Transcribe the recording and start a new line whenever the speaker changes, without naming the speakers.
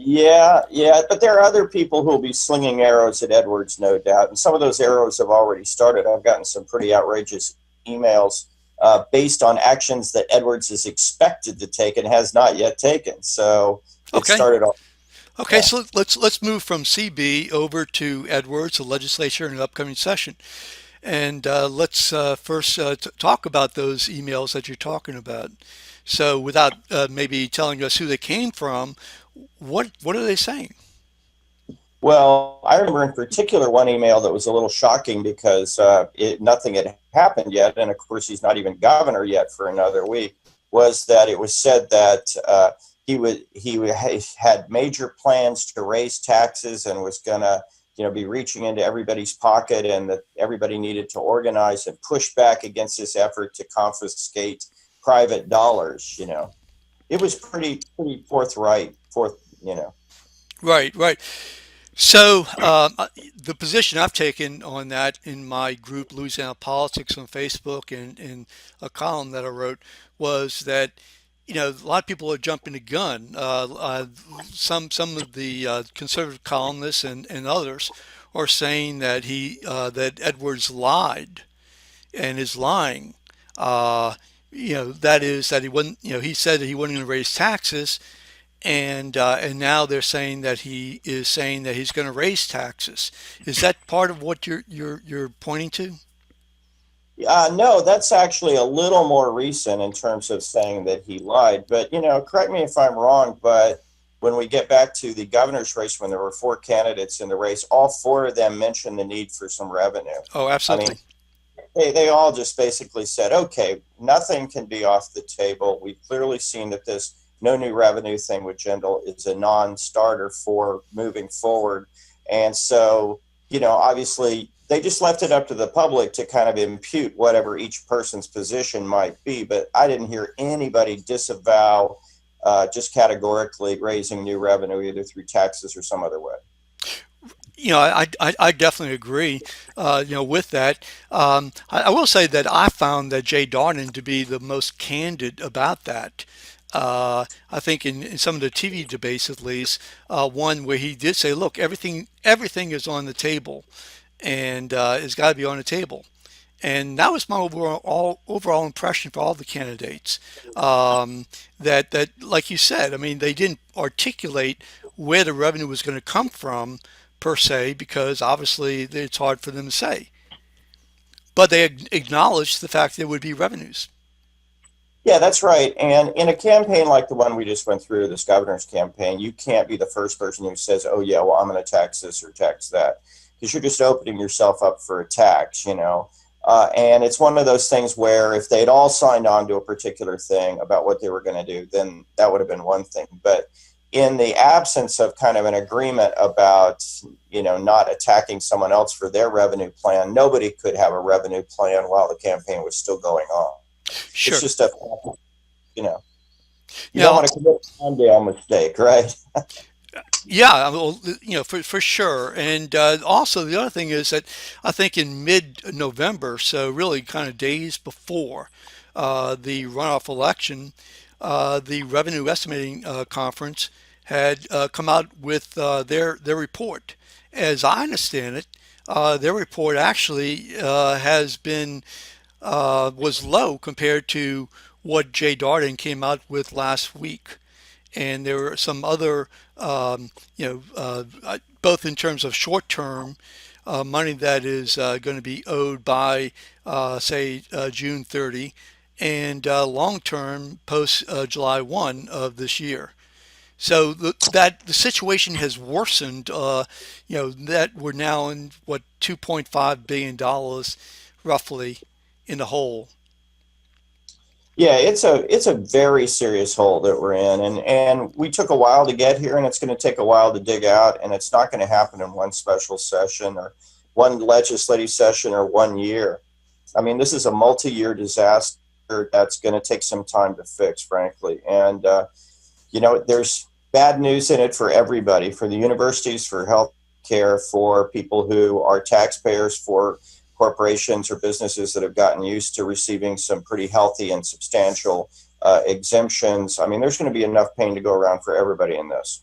Yeah, but there are other people who will be slinging arrows at Edwards, no doubt, and some of those arrows have already started. I've gotten some pretty outrageous emails based on actions that Edwards is expected to take and has not yet taken. So it
Okay.
started off.
Okay,
Yeah.
so let's move from CB over to Edwards, the legislature, in an upcoming session, and let's first talk about those emails that you're talking about. So, without maybe telling us who they came from, what are they saying?
Well, I remember in particular one email that was a little shocking because nothing had happened yet, and of course he's not even governor yet for another week. Was that it was said that had major plans to raise taxes and was gonna be reaching into everybody's pocket, and that everybody needed to organize and push back against this effort to confiscate private dollars. It was pretty forthright.
Right, right. So, the position I've taken on that in my group, Louisiana Politics, on Facebook, and in a column that I wrote, was that a lot of people are jumping the gun. Some of the conservative columnists and others are saying that that Edwards lied and is lying. Uh, that is that he wasn't. He said that he wasn't going to raise taxes, and now they're saying that he is saying that he's going to raise taxes. Is that part of what you're pointing to?
No, that's actually a little more recent in terms of saying that he lied. But, correct me if I'm wrong, but when we get back to the governor's race, when there were four candidates in the race, all four of them mentioned the need for some revenue.
Oh,
I mean,
absolutely.
they all just basically said, okay, nothing can be off the table. We've clearly seen that this no new revenue thing with Jindal is a non-starter for moving forward. And so, obviously they just left it up to the public to kind of impute whatever each person's position might be. But I didn't hear anybody disavow just categorically raising new revenue either through taxes or some other way.
I definitely agree. With that, I will say that I found that Jay Darden to be the most candid about that. I think in some of the TV debates, at least, one where he did say, "Look, everything is on the table, and it's got to be on the table." And that was my overall impression for all the candidates. That, like you said, I mean, they didn't articulate where the revenue was going to come from per se, because obviously it's hard for them to say. But they acknowledged the fact there would be revenues.
Yeah, that's right. And in a campaign like the one we just went through, this governor's campaign, you can't be the first person who says, oh, yeah, well, I'm going to tax this or tax that, because you're just opening yourself up for a tax. And it's one of those things where if they'd all signed on to a particular thing about what they were going to do, then that would have been one thing. But in the absence of kind of an agreement about, not attacking someone else for their revenue plan, nobody could have a revenue plan while the campaign was still going on. It's
Sure.
just you know, you don't
Now,
want to commit a Mondale mistake, right?
yeah, well, for sure. And also, the other thing is that I think in mid-November, so really kind of days before the runoff election, the Revenue Estimating Conference had come out with their report. As I understand it, their report actually has been was low compared to what Jay Darden came out with last week. And there were some other, both in terms of short-term money that is going to be owed by, say, June 30, and long-term post July 1 of this year. So that the situation has worsened. That we're now in what $2.5 billion roughly in the hole.
Yeah, it's a very serious hole that we're in, and we took a while to get here, and it's going to take a while to dig out, and it's not going to happen in one special session or one legislative session or 1 year. I mean, this is a multi-year disaster that's going to take some time to fix, frankly. And there's bad news in it for everybody, for the universities, for healthcare, for people who are taxpayers, for corporations or businesses that have gotten used to receiving some pretty healthy and substantial exemptions. I mean, there's going to be enough pain to go around for everybody in this.